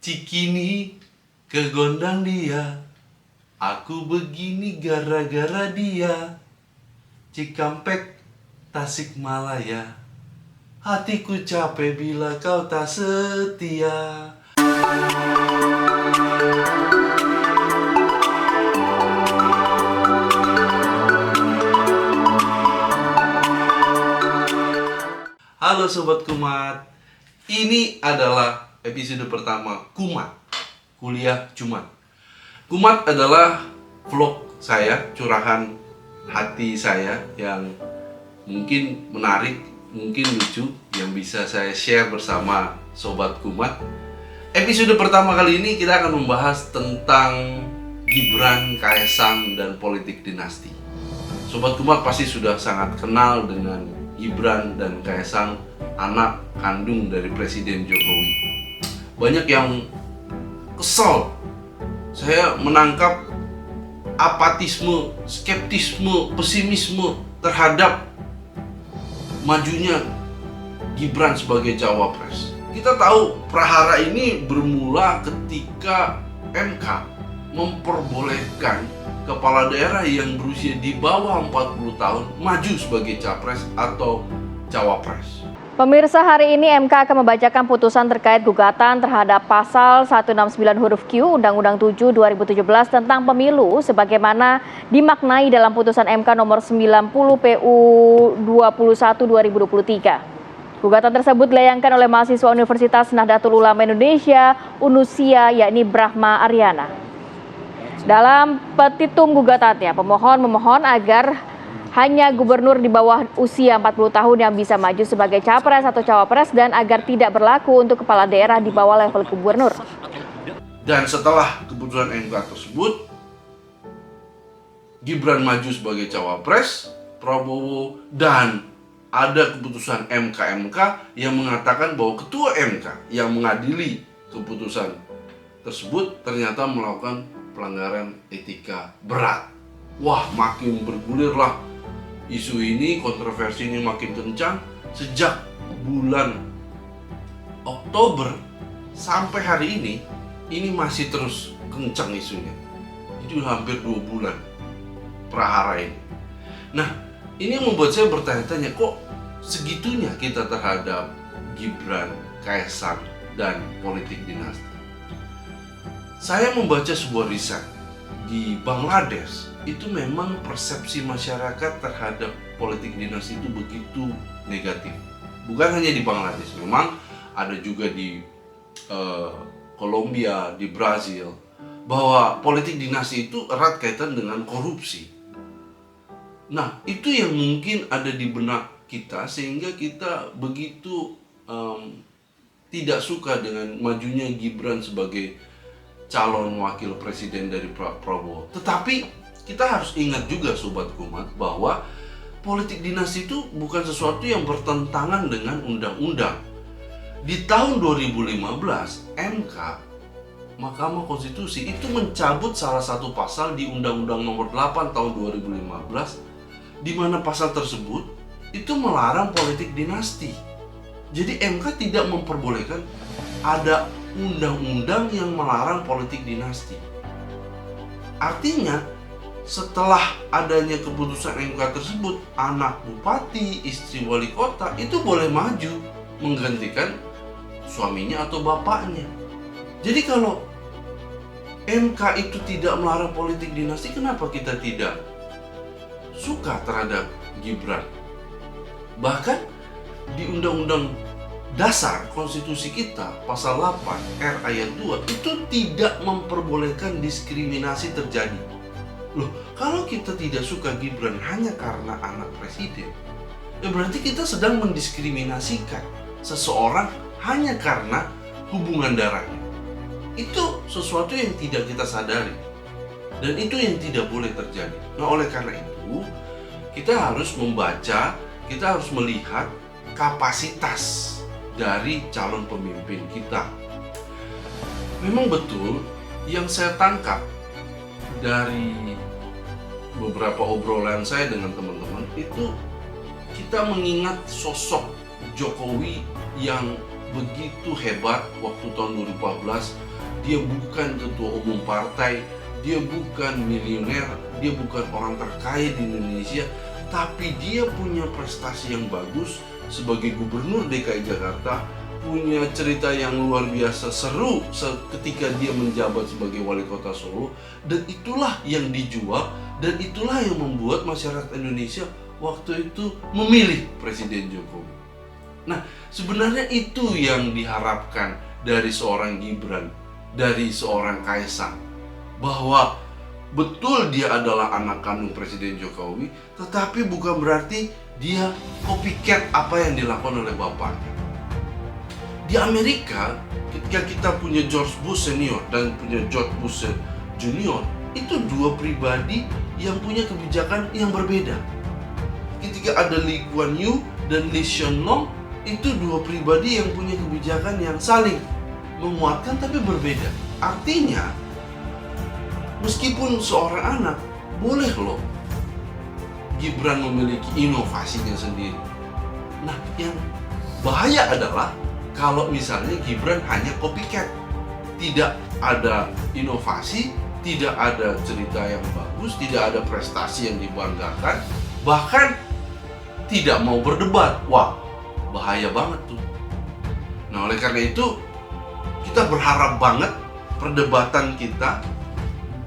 Cikini kegondang dia, aku begini gara-gara dia. Cikampek, Tasikmalaya, hatiku capek bila kau tak setia. Halo Sobat Kumat, ini adalah episode pertama Kumat, Kuliah Jumat. Kumat adalah vlog saya, curahan hati saya yang mungkin menarik, mungkin lucu, yang bisa saya share bersama Sobat Kumat. Episode pertama kali ini kita akan membahas tentang Gibran, Kaesang, dan politik dinasti. Sobat Kumat pasti sudah sangat kenal dengan Gibran dan Kaesang, anak kandung dari Presiden Jokowi. Banyak yang kesal. Saya menangkap apatisme, skeptisme, pesimisme terhadap majunya Gibran sebagai cawapres. Kita tahu prahara ini bermula ketika MK memperbolehkan kepala daerah yang berusia di bawah 40 tahun maju sebagai capres atau cawapres. Pemirsa, hari ini MK akan membacakan putusan terkait gugatan terhadap pasal 169 huruf Q Undang-Undang 7 2017 tentang pemilu sebagaimana dimaknai dalam putusan MK nomor 90 PU 21 2023. Gugatan tersebut dilayangkan oleh mahasiswa Universitas Nahdlatul Ulama Indonesia, Unusia, yakni Brahma Aryana. Dalam petitum gugatannya, pemohon memohon agar hanya gubernur di bawah usia 40 tahun yang bisa maju sebagai capres atau cawapres dan agar tidak berlaku untuk kepala daerah di bawah level gubernur. Dan setelah keputusan MK tersebut, Gibran maju sebagai cawapres, Prabowo, dan ada keputusan MK yang mengatakan bahwa ketua MK yang mengadili keputusan tersebut ternyata melakukan pelanggaran etika berat. Wah, makin bergulirlah isu ini, kontroversi ini makin kencang sejak bulan Oktober sampai hari ini masih terus kencang isunya. Itu hampir 2 bulan prahara ini. Nah, ini membuat saya bertanya-tanya, kok segitunya kita terhadap Gibran, Kaesang, dan politik dinasti. Saya membaca sebuah riset di Bangladesh, itu memang persepsi masyarakat terhadap politik dinasti itu begitu negatif. Bukan hanya di Bangladesh, memang ada juga di Kolombia, di Brazil, bahwa politik dinasti itu erat kaitan dengan korupsi. Nah, itu yang mungkin ada di benak kita sehingga kita begitu tidak suka dengan majunya Gibran sebagai calon wakil presiden dari Prabowo. Tetapi kita harus ingat juga Sobat Kumat bahwa politik dinasti itu bukan sesuatu yang bertentangan dengan undang-undang. Di tahun 2015, MK, Mahkamah Konstitusi, itu mencabut salah satu pasal di Undang-Undang Nomor 8 tahun 2015, di mana pasal tersebut itu melarang politik dinasti. Jadi MK tidak memperbolehkan ada undang-undang yang melarang politik dinasti. Artinya, setelah adanya keputusan MK tersebut, anak bupati, istri wali kota itu boleh maju menggantikan suaminya atau bapaknya. Jadi kalau MK itu tidak melarang politik dinasti, kenapa kita tidak suka terhadap Gibran? Bahkan di Undang-Undang Dasar Konstitusi kita pasal 8 R ayat 2 itu tidak memperbolehkan diskriminasi terjadi. Loh, kalau kita tidak suka Gibran hanya karena anak presiden, ya berarti kita sedang mendiskriminasikan seseorang hanya karena hubungan darahnya. Itu sesuatu yang tidak kita sadari, dan itu yang tidak boleh terjadi. Nah, oleh karena itu kita harus membaca, kita harus melihat kapasitas dari calon pemimpin kita. Memang betul yang saya tangkap dari beberapa obrolan saya dengan teman-teman itu, kita mengingat sosok Jokowi yang begitu hebat waktu tahun 2014 dia bukan ketua umum partai, dia bukan miliuner, dia bukan orang terkaya di Indonesia, tapi dia punya prestasi yang bagus sebagai gubernur DKI Jakarta, punya cerita yang luar biasa seru ketika dia menjabat sebagai wali kota Solo, dan itulah yang dijual, dan itulah yang membuat masyarakat Indonesia waktu itu memilih Presiden Jokowi. Nah, sebenarnya itu yang diharapkan dari seorang Gibran, dari seorang Kaisang, bahwa betul dia adalah anak kandung Presiden Jokowi, tetapi bukan berarti dia copycat apa yang dilakukan oleh bapaknya. Di Amerika, ketika kita punya George Bush senior dan punya George Bush junior, itu dua pribadi yang punya kebijakan yang berbeda. Ketika ada Lee Kuan Yew dan Lee Hsien Loong, itu dua pribadi yang punya kebijakan yang saling memuatkan tapi berbeda. Artinya, meskipun seorang anak, boleh loh Gibran memiliki inovasinya sendiri. Nah, yang bahaya adalah kalau misalnya Gibran hanya copycat, tidak ada inovasi, tidak ada cerita yang bagus, tidak ada prestasi yang dibanggakan, bahkan tidak mau berdebat. Wah, bahaya banget tuh. Nah, oleh karena itu kita berharap banget perdebatan kita,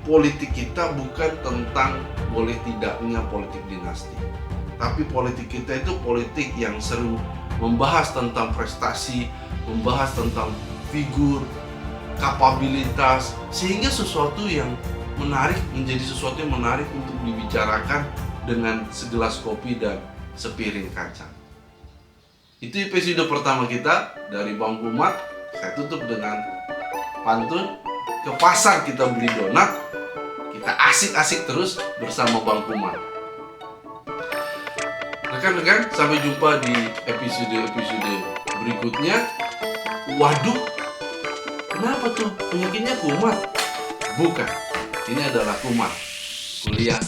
politik kita bukan tentang boleh tidaknya politik dinasti, tapi politik kita itu politik yang seru, membahas tentang prestasi, membahas tentang figur, kapabilitas, sehingga sesuatu yang menarik menjadi sesuatu yang menarik untuk dibicarakan dengan segelas kopi dan sepiring kacang. Itu episode pertama kita dari Bang Kumat. Saya tutup dengan pantun, ke pasar kita beli donat, kita asik-asik terus bersama Bang Kumat. Rekan-rekan, sampai jumpa di episode-episode berikutnya. Waduh, kenapa tuh penyakitnya kumat? Bukan, ini adalah kumat kuliah.